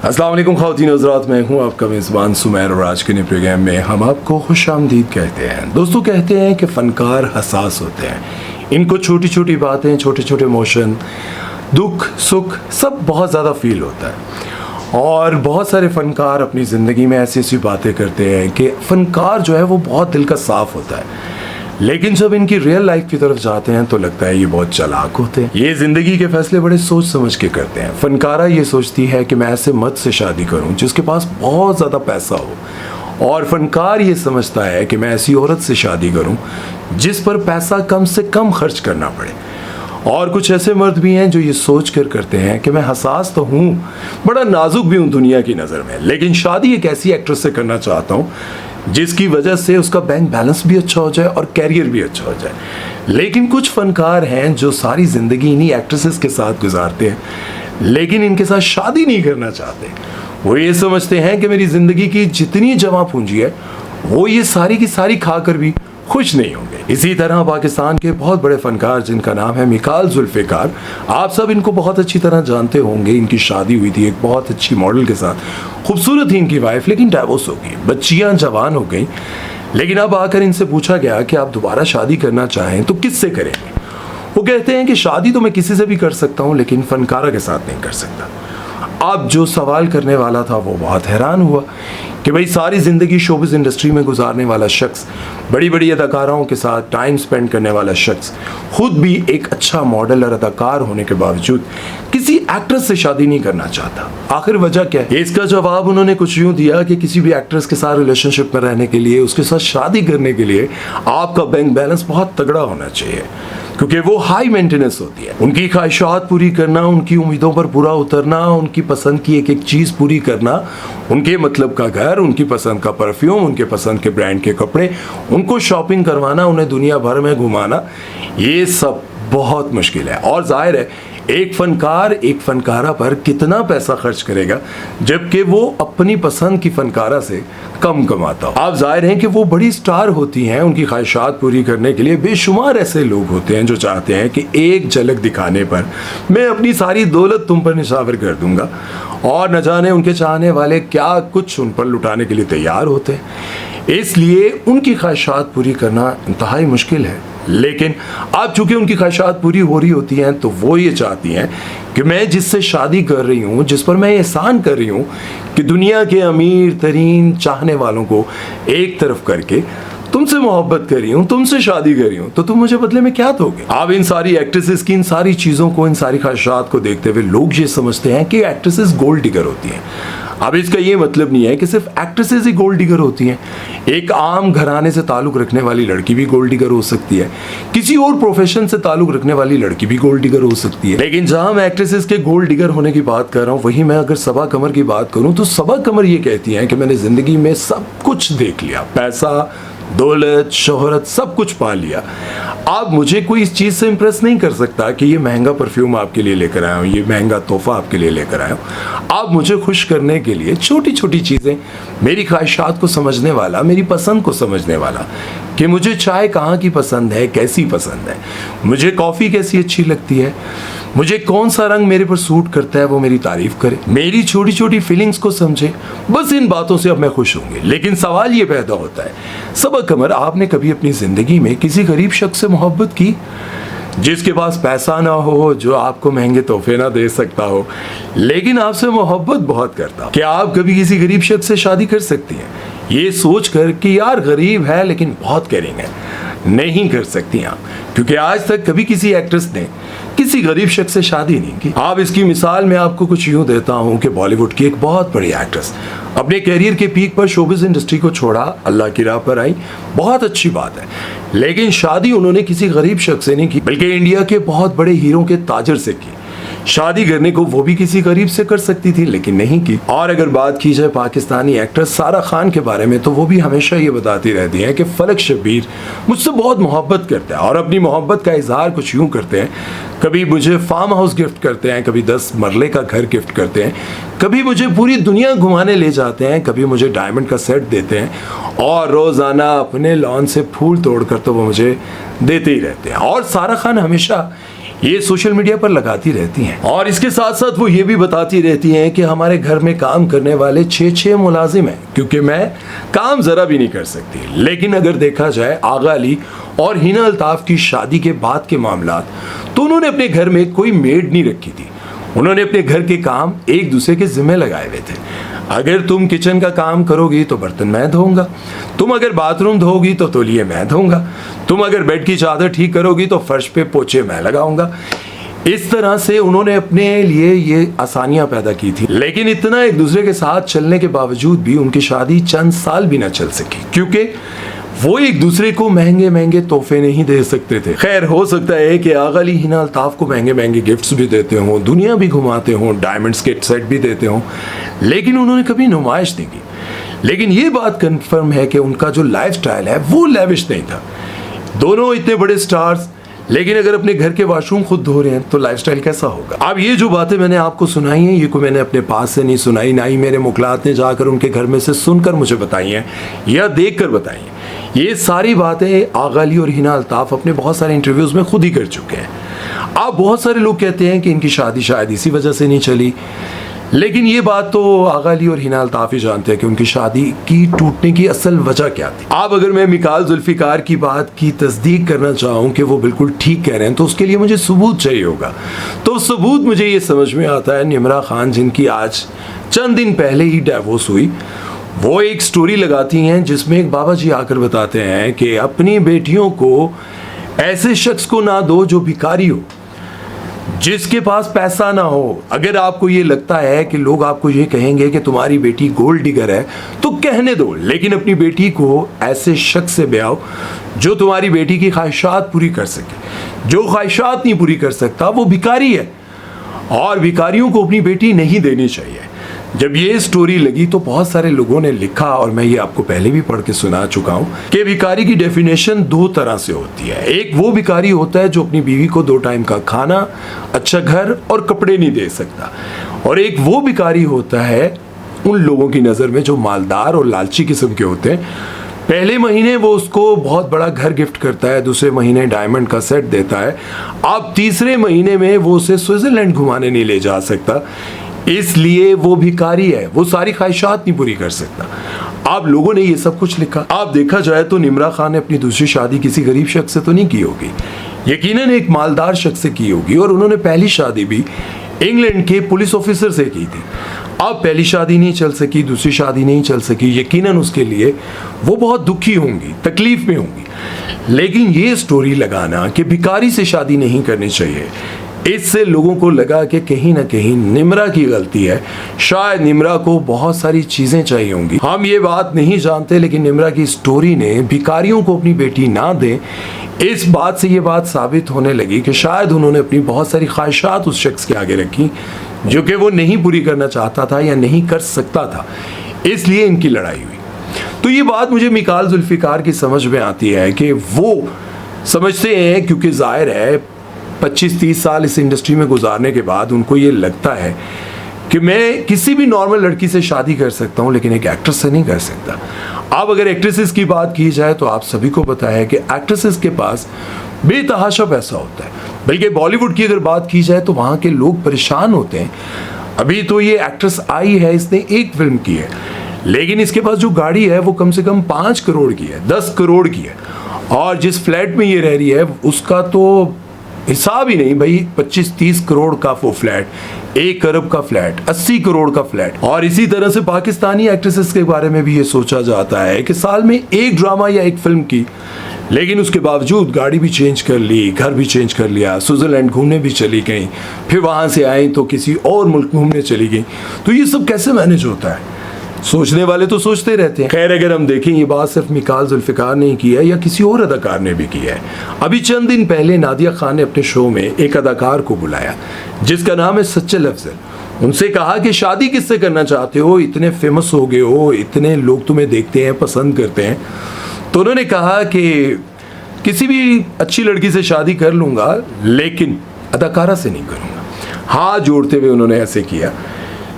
अस्सलाम वालेकुम ख़वातीन हज़रात, मैं हूँ आपका मेज़बान सुमैर और आज के नए प्रोग्राम में हम आपको खुशामदीद कहते हैं। दोस्तों, कहते हैं कि फ़नकार हसास होते हैं। इनको छोटी छोटी बातें, छोटे छोटे इमोशन, दुख सुख सब बहुत ज़्यादा फील होता है। और बहुत सारे फ़नकार अपनी ज़िंदगी में ऐसी ऐसी बातें करते हैं कि फ़नकार जो है वो बहुत दिल का साफ़ होता है, लेकिन जब इनकी रियल लाइफ की तरफ जाते हैं तो लगता है ये बहुत चालाक होते हैं। ये जिंदगी के फैसले बड़े सोच समझ के करते हैं। फनकारा ये सोचती है कि मैं ऐसे मर्द से शादी करूं जिसके पास बहुत ज़्यादा पैसा हो, और फनकार ये समझता है कि मैं ऐसी औरत से शादी करूं जिस पर पैसा कम से कम खर्च करना पड़े। और कुछ ऐसे मर्द भी हैं जो ये सोच कर करते हैं कि मैं हसास तो हूँ, बड़ा नाजुक भी हूँ दुनिया की नज़र में, लेकिन शादी एक ऐसी एक्ट्रेस से करना चाहता हूँ जिसकी वजह से उसका बैंक बैलेंस भी अच्छा हो जाए और कैरियर भी अच्छा हो जाए। लेकिन कुछ फनकार हैं जो सारी ज़िंदगी इन्हीं एक्ट्रेसेस के साथ गुजारते हैं, लेकिन इनके साथ शादी नहीं करना चाहते। वो ये समझते हैं कि मेरी ज़िंदगी की जितनी जमा पूंजी है वो ये सारी की सारी खाकर भी खुश नहीं होंगे। इसी तरह पाकिस्तान के बहुत बड़े फनकार जिनका नाम है मिकाल जुल्फ़िकार, आप सब इनको बहुत अच्छी तरह जानते होंगे। इनकी शादी हुई थी एक बहुत अच्छी मॉडल के साथ, खूबसूरत थी इनकी वाइफ, लेकिन डाइवोर्स हो गई, बच्चियां जवान हो गई। लेकिन अब आकर इनसे पूछा गया कि आप दोबारा शादी करना चाहें तो किससे करेंगे। वो कहते हैं कि शादी तो मैं किसी से भी कर सकता हूँ, लेकिन फनकारा के साथ नहीं कर सकता। अब जो सवाल करने वाला था वो बहुत हैरान हुआ कि भाई सारी ज़िंदगी शोबिज़ इंडस्ट्री में गुजारने वाला शख्स, बड़ी बड़ी अदाकाराओं के साथ टाइम स्पेंड करने वाला शख्स, खुद भी एक अच्छा मॉडल और अदाकार होने के बावजूद किसी एक्ट्रेस से शादी नहीं करना चाहता। आखिर वजह क्या है? इसका जवाब उन्होंने कुछ यूँ दिया कि किसी भी एक्ट्रेस के साथ रिलेशनशिप में रहने के लिए, उसके साथ शादी करने के लिए आपका बैंक बैलेंस बहुत तगड़ा होना चाहिए, क्योंकि वो हाई मेंटेनेंस होती है। उनकी ख्वाहिशात पूरी करना, उनकी उम्मीदों पर पूरा उतरना, उनकी पसंद की एक एक चीज़ पूरी करना, उनके मतलब का घर, उनकी पसंद का परफ्यूम, उनके पसंद के ब्रांड के कपड़े, उनको शॉपिंग करवाना, उन्हें दुनिया भर में घुमाना, ये सब बहुत मुश्किल है। और जाहिर है एक फनकार एक फनकारा पर कितना पैसा खर्च करेगा जबकि वो अपनी पसंद की फनकारा से कम कमाता हो। आप जाहिर हैं कि वो बड़ी स्टार होती हैं, उनकी ख्वाहिशात पूरी करने के लिए बेशुमार ऐसे लोग होते हैं जो चाहते हैं कि एक झलक दिखाने पर मैं अपनी सारी दौलत तुम पर निछावर कर दूंगा, और न जाने उनके चाहने वाले क्या कुछ उन पर लुटाने के लिए तैयार होते हैं। इसलिए उनकी ख्वाहिशात पूरी करना इंतहाई मुश्किल है। लेकिन अब चूंकि उनकी ख्वाहिशात पूरी हो रही होती हैं तो वो ये चाहती हैं कि मैं जिससे शादी कर रही हूँ, जिस पर मैं एहसान कर रही हूँ कि दुनिया के अमीर तरीन चाहने वालों को एक तरफ करके तुमसे मोहब्बत कर रही हूँ, तुमसे शादी कर रही हूँ, तो तुम मुझे बदले में क्या दोगे। अब इन सारी एक्ट्रेसेस की इन सारी चीज़ों को, इन सारी ख्वाहिशात को देखते हुए लोग ये समझते हैं कि एक्ट्रेसेस गोल्ड डिगर होती हैं। अब इसका ये मतलब नहीं है कि सिर्फ एक्ट्रेसेस ही गोल्ड डिगर होती हैं। एक आम घराने से ताल्लुक़ रखने वाली लड़की भी गोल्ड डिगर हो सकती है, किसी और प्रोफेशन से ताल्लुक़ रखने वाली लड़की भी गोल्ड डिगर हो सकती है। लेकिन जहाँ मैं एक्ट्रेसेस के गोल्ड डिगर होने की बात कर रहा हूँ, वहीं मैं अगर सबा कमर की बात करूँ तो सबा कमर ये कहती हैं कि मैंने ज़िंदगी में सब कुछ देख लिया, पैसा, दौलत, शोहरत, सब कुछ पा लिया। अब मुझे कोई इस चीज़ से इम्प्रेस नहीं कर सकता कि ये महंगा परफ्यूम आपके लिए लेकर आया हूँ, ये महंगा तोहफा आपके लिए लेकर आया हूँ। अब मुझे खुश करने के लिए छोटी छोटी चीज़ें, मेरी ख्वाहिशात को समझने वाला, मेरी पसंद को समझने वाला, कि मुझे चाय कहाँ की पसंद है, कैसी पसंद है, मुझे कॉफ़ी कैसी अच्छी लगती है, मुझे कौन सा रंग मेरे पर सूट करता है, वो मेरी तारीफ़ करे, मेरी छोटी छोटी फीलिंग्स को समझे। बस इन बातों से अब मैं खुश होंगी। लेकिन सवाल ये पैदा होता है, सबा कमर, आपने कभी अपनी ज़िंदगी में किसी गरीब शख्स से मोहब्बत की जिसके पास पैसा ना हो, जो आपको महंगे तोहफे ना दे सकता हो, लेकिन आपसे मोहब्बत बहुत करता हो? क्या आप कभी किसी गरीब शख्स से शादी कर सकती हैं ये सोच कर कि यार गरीब है लेकिन बहुत केयरिंग है? नहीं कर सकती आप, क्योंकि आज तक कभी किसी एक्ट्रेस ने किसी गरीब शख्स से शादी नहीं की। आप इसकी मिसाल मैं आपको कुछ यूँ देता हूँ कि बॉलीवुड की एक बहुत बड़ी एक्ट्रेस अपने कैरियर के पीक पर शोबिज़ इंडस्ट्री को छोड़ा, अल्लाह की राह पर आई, बहुत अच्छी बात है, लेकिन शादी उन्होंने किसी गरीब शख्स से नहीं की, बल्कि इंडिया के बहुत बड़े हीरो के ताजर से की। शादी करने को वो भी किसी गरीब से कर सकती थी, लेकिन नहीं की। और अगर बात की जाए पाकिस्तानी एक्ट्रेस सारा खान के बारे में, तो वो भी हमेशा ये बताती रहती हैं कि फलक शब्बीर मुझसे बहुत मोहब्बत करता है, और अपनी मोहब्बत का इजहार कुछ यूँ करते हैं, कभी मुझे फार्म हाउस गिफ्ट करते हैं, कभी 10 मरले का घर गिफ्ट करते हैं, कभी मुझे पूरी दुनिया घुमाने ले जाते हैं, कभी मुझे डायमंड का सेट देते हैं, और रोज़ाना अपने लॉन से फूल तोड़ कर तो वो मुझे देते ही रहते हैं। और सारा खान हमेशा ये सोशल मीडिया पर लगाती रहती हैं और इसके साथ साथ वो ये भी बताती रहती हैं कि हमारे घर में काम करने वाले 6 मुलाजिम हैं, क्योंकि मैं काम जरा भी नहीं कर सकती। लेकिन अगर देखा जाए आगा अली और हिना अल्ताफ की शादी के बाद के मामलात, तो उन्होंने अपने घर में कोई मेड नहीं रखी थी। उन्होंने अपने घर के काम एक दूसरे के जिम्मे लगाए हुए थे। अगर तुम किचन का काम करोगी तो बर्तन मैं धोऊंगा, तुम अगर बाथरूम धोगी तो तौलिए मैं धोऊंगा, तुम अगर बेड की चादर ठीक करोगी तो फर्श पे पोछे मैं लगाऊंगा। इस तरह से उन्होंने अपने लिए ये आसानियां पैदा की थी। लेकिन इतना एक दूसरे के साथ चलने के बावजूद भी उनकी शादी चंद साल भी ना चल सकी, क्योंकि वो एक दूसरे को महंगे महंगे तोहफे नहीं दे सकते थे। खैर, हो सकता है कि आगा अली हिना अल्ताफ को महंगे महंगे गिफ्ट्स भी देते हों, दुनिया भी घुमाते हों, डायमंड्स के सेट भी देते हों, लेकिन उन्होंने कभी नुमाइश नहीं की। लेकिन ये बात कंफर्म है कि उनका जो लाइफस्टाइल है वो लेविश नहीं था। दोनों इतने बड़े स्टार्स, लेकिन अगर अपने घर के वॉशरूम खुद धो रहे हैं तो लाइफस्टाइल कैसा होगा। अब ये जो बातें मैंने आपको सुनाई हैं, ये को मैंने अपने पास से नहीं सुनाई, ना ही मेरे मुखलात ने जाकर उनके घर में से सुनकर मुझे बताई हैं या देख कर बताई हैं। ये सारी बातें आगा अली और हिना अल्ताफ अपने बहुत सारे इंटरव्यूज़ में खुद ही कर चुके हैं। अब बहुत सारे लोग कहते हैं कि इनकी शादी शायद इसी वजह से नहीं चली, लेकिन ये बात तो आगा अली और हिना अल्ताफ ही जानते हैं कि उनकी शादी की टूटने की असल वजह क्या थी। अब अगर मैं मिकाल जुल्फिकार की बात की तस्दीक करना चाहूँ कि वो बिल्कुल ठीक कह रहे हैं, तो उसके लिए मुझे सबूत चाहिए होगा। तो सबूत मुझे ये समझ में आता है, निम्रा खान जिनकी आज चंद दिन पहले ही डिवोर्स हुई, वो एक स्टोरी लगाती हैं जिसमें एक बाबा जी आकर बताते हैं कि अपनी बेटियों को ऐसे शख्स को ना दो जो भिखारी हो, जिसके पास पैसा ना हो। अगर आपको ये लगता है कि लोग आपको ये कहेंगे कि तुम्हारी बेटी गोल्ड डिगर है, तो कहने दो, लेकिन अपनी बेटी को ऐसे शख्स से ब्याहो जो तुम्हारी बेटी की ख्वाहिशात पूरी कर सके। जो ख्वाहिशात नहीं पूरी कर सकता वो भिखारी है, और भिखारियों को अपनी बेटी नहीं देनी चाहिए। जब ये स्टोरी लगी तो बहुत सारे लोगों ने लिखा, और मैं ये आपको पहले भी पढ़ के सुना चुका हूँ, कि भिखारी की डेफिनेशन 2 तरह से होती है। एक वो भिखारी होता है जो अपनी बीवी को 2 टाइम का खाना, अच्छा घर और कपड़े नहीं दे सकता, और एक वो भिखारी होता है उन लोगों की नज़र में जो मालदार और लालची किस्म के होते हैं। पहले महीने वो उसको बहुत बड़ा घर गिफ्ट करता है, दूसरे महीने डायमंड का सेट देता है, अब तीसरे महीने में वो उसे स्विट्जरलैंड घुमाने नहीं ले जा सकता, इसलिए वो भिखारी है, वो सारी ख्वाहिशात नहीं पूरी कर सकता। आप लोगों ने ये सब कुछ लिखा। आप देखा जाए तो निम्रा खान ने अपनी दूसरी शादी किसी गरीब शख्स से तो नहीं की होगी, यकीनन एक मालदार शख्स से की होगी, और उन्होंने पहली शादी भी इंग्लैंड के पुलिस ऑफिसर से की थी। अब पहली शादी नहीं चल सकी, दूसरी शादी नहीं चल सकी, यकीनन उसके लिए वो बहुत दुखी होंगी, तकलीफ में होंगी। लेकिन ये स्टोरी लगाना कि भिखारी से शादी नहीं करनी चाहिए, इससे लोगों को लगा कि कहीं ना कहीं निम्रा की गलती है। शायद निम्रा को बहुत सारी चीज़ें चाहिए होंगी, हम ये बात नहीं जानते, लेकिन निम्रा की स्टोरी ने भिखारियों को अपनी बेटी ना दें, इस बात से ये बात साबित होने लगी कि शायद उन्होंने अपनी बहुत सारी ख्वाहिशात उस शख्स के आगे रखी जो कि वो नहीं पूरी करना चाहता था या नहीं कर सकता था, इसलिए इनकी लड़ाई हुई। तो ये बात मुझे मिकाल जुल्फिकार की समझ में आती है कि वो समझते हैं, क्योंकि जाहिर है 25-30 साल इस इंडस्ट्री में गुजारने के बाद उनको ये लगता है कि मैं किसी भी नॉर्मल लड़की से शादी कर सकता हूँ, लेकिन एक एक्ट्रेस से नहीं कर सकता। अब अगर एक्ट्रेसेस की बात की जाए तो आप सभी को पता है कि एक्ट्रेसेस के पास बेतहाशा पैसा होता है, बल्कि बॉलीवुड की अगर बात की जाए तो वहाँ के लोग परेशान होते हैं। अभी तो ये एक्ट्रेस आई है, इसने एक फिल्म की है, लेकिन इसके पास जो गाड़ी है वो कम से कम 5 करोड़ की है, 10 करोड़ की है, और जिस फ्लैट में ये रह रही है उसका तो हिसाब ही नहीं भाई। 25-30 करोड़ का वो फ्लैट, 1 अरब का फ्लैट, 80 करोड़ का फ्लैट। और इसी तरह से पाकिस्तानी एक्ट्रेसेस के बारे में भी ये सोचा जाता है कि साल में एक ड्रामा या एक फिल्म की, लेकिन उसके बावजूद गाड़ी भी चेंज कर ली, घर भी चेंज कर लिया, स्विट्जरलैंड घूमने भी चली गई, फिर वहाँ से आई तो किसी और मुल्क घूमने चली गई। तो ये सब कैसे मैनेज होता है? सोचने वाले तो सोचते रहते हैं। खैर, अगर हम देखें ये बात सिर्फ मिकाल जुल्फिकार ने की है या किसी और अदाकार ने भी की है। अभी चंद दिन पहले नादिया खान ने अपने शो में एक अदाकार को बुलाया जिसका नाम है सच्चल अफजल। उनसे कहा कि शादी किससे करना चाहते हो, इतने फेमस हो गए हो, इतने लोग तुम्हें देखते हैं, पसंद करते हैं। तो उन्होंने कहा कि किसी भी अच्छी लड़की से शादी कर लूँगा, लेकिन अदाकारा से नहीं करूँगा। हाथ जोड़ते हुए उन्होंने ऐसे किया,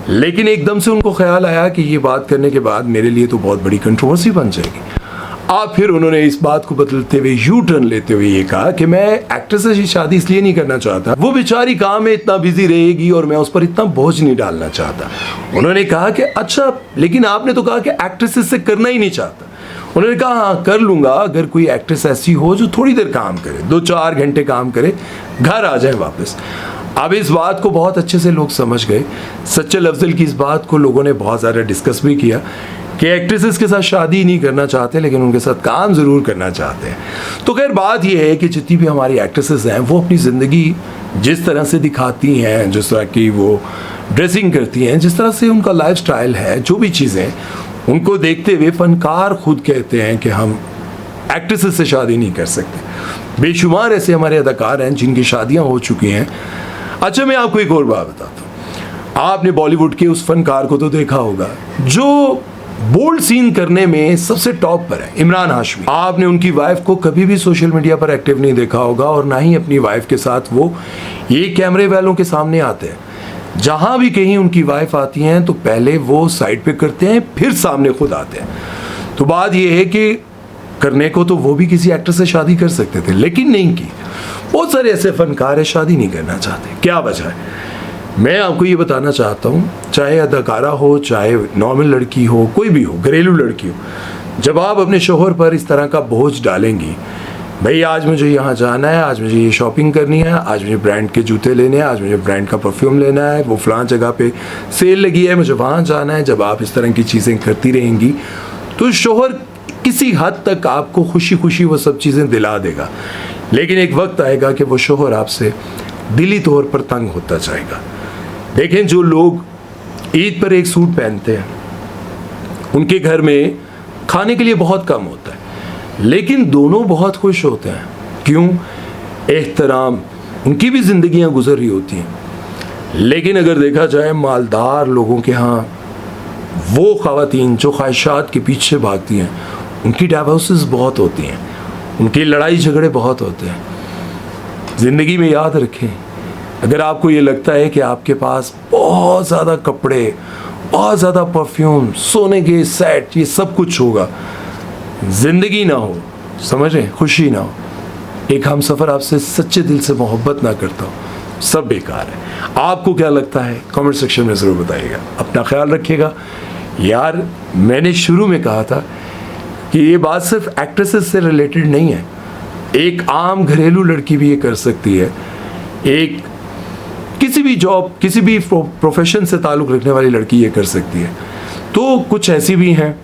लेकिन एकदम से उनको ख्याल आया कि ये बात करने के बाद मेरे लिए तो बहुत बड़ी कंट्रोवर्सी बन जाएगी। आप फिर उन्होंने इस बात को बदलते हुए यू टर्न लेते हुए ये कहा कि मैं एक्ट्रेस से शादी इसलिए नहीं करना चाहता, वो बेचारी काम में इतना बिजी रहेगी और मैं उस पर इतना बोझ नहीं डालना चाहता। उन्होंने कहा कि अच्छा, लेकिन आपने तो कहा कि एक्ट्रेस से करना ही नहीं चाहता। उन्होंने कहा हाँ कर लूँगा अगर कोई एक्ट्रेस ऐसी हो जो थोड़ी देर काम करे, 2-4 घंटे काम करे, घर आ जाए वापस। अब इस बात को बहुत अच्छे से लोग समझ गए। सच्चल अफजल की इस बात को लोगों ने बहुत ज़्यादा डिस्कस भी किया कि एक्ट्रेसेस के साथ शादी नहीं करना चाहते लेकिन उनके साथ काम ज़रूर करना चाहते हैं। तो खैर बात यह है कि जितनी भी हमारी एक्ट्रेसेस हैं वो अपनी ज़िंदगी जिस तरह से दिखाती हैं, जिस तरह की वो ड्रेसिंग करती हैं, जिस तरह से उनका लाइफस्टाइल है, जो भी चीज़ें, उनको देखते हुए फ़नकार खुद कहते हैं कि हम एक्ट्रेसेस से शादी नहीं कर सकते। बेशुमार ऐसे हमारे अदाकार हैं जिनकी शादियाँ हो चुकी हैं। अच्छा, मैं आपको एक और बात बताता हूँ। आपने बॉलीवुड के उस फनकार को तो देखा होगा जो बोल्ड सीन करने में सबसे टॉप पर है, इमरान हाशमी। आपने उनकी वाइफ को कभी भी सोशल मीडिया पर एक्टिव नहीं देखा होगा और ना ही अपनी वाइफ के साथ वो ये कैमरे वालों के सामने आते हैं। जहाँ भी कहीं उनकी वाइफ आती हैं तो पहले वो साइड पे करते हैं, फिर सामने खुद आते हैं। तो बात ये है कि करने को तो वो भी किसी एक्टर से शादी कर सकते थे लेकिन नहीं की। बहुत सारे ऐसे फनकार है शादी नहीं करना चाहते, क्या वजह है? मैं आपको ये बताना चाहता हूँ, चाहे अदाकारा हो, चाहे नॉर्मल लड़की हो, कोई भी हो, घरेलू लड़की हो, जब आप अपने शोहर पर इस तरह का बोझ डालेंगी, भाई आज मुझे यहाँ जाना है, आज मुझे ये शॉपिंग करनी है, आज मुझे ब्रांड के जूते लेने हैं, आज मुझे ब्रांड का परफ्यूम लेना है, वो फलां जगह पे सेल लगी है, मुझे वहाँ जाना है। जब आप इस तरह की चीज़ें करती रहेंगी तो शोहर किसी हद तक आपको खुशी खुशी वो सब चीज़ें दिला देगा, लेकिन एक वक्त आएगा कि वो शोहर आपसे दिली तौर पर तंग होता जाएगा। देखें, जो लोग ईद पर एक सूट पहनते हैं उनके घर में खाने के लिए बहुत कम होता है लेकिन दोनों बहुत खुश होते हैं। क्यों? एहतराम, उनकी भी ज़िंदगियां गुजर रही होती हैं। लेकिन अगर देखा जाए मालदार लोगों के यहाँ वो ख़वातीन जो ख्वाहिशात के पीछे भागती हैं उनकी डाइवोर्सेस बहुत होती हैं, उनकी लड़ाई झगड़े बहुत होते हैं। ज़िंदगी में याद रखें, अगर आपको ये लगता है कि आपके पास बहुत ज़्यादा कपड़े, बहुत ज़्यादा परफ्यूम, सोने के सेट, ये सब कुछ होगा, ज़िंदगी ना हो, समझें, खुशी ना हो, एक हम सफ़र आपसे सच्चे दिल से मोहब्बत ना करता हो, सब बेकार है। आपको क्या लगता है कमेंट सेक्शन में ज़रूर बताइएगा। अपना ख्याल रखिएगा। यार, मैंने शुरू में कहा था कि ये बात सिर्फ एक्ट्रेसेस से रिलेटेड नहीं है, एक आम घरेलू लड़की भी ये कर सकती है, एक किसी भी जॉब, किसी भी प्रोफेशन से ताल्लुक़ रखने वाली लड़की ये कर सकती है। तो कुछ ऐसी भी हैं,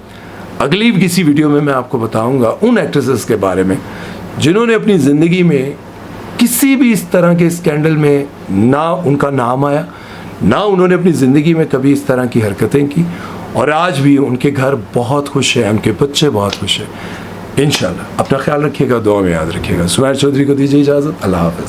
अगली किसी वीडियो में मैं आपको बताऊंगा उन एक्ट्रेसेस के बारे में जिन्होंने अपनी ज़िंदगी में किसी भी इस तरह के स्कैंडल में ना उनका नाम आया, ना उन्होंने अपनी ज़िंदगी में कभी इस तरह की हरकतें की और आज भी उनके घर बहुत खुश है, उनके बच्चे बहुत खुश हैं। इंशाल्लाह अपना ख्याल रखिएगा, दुआ में याद रखिएगा। सुमैर चौधरी को दीजिए इजाज़त। अल्लाह हाफ़िज़।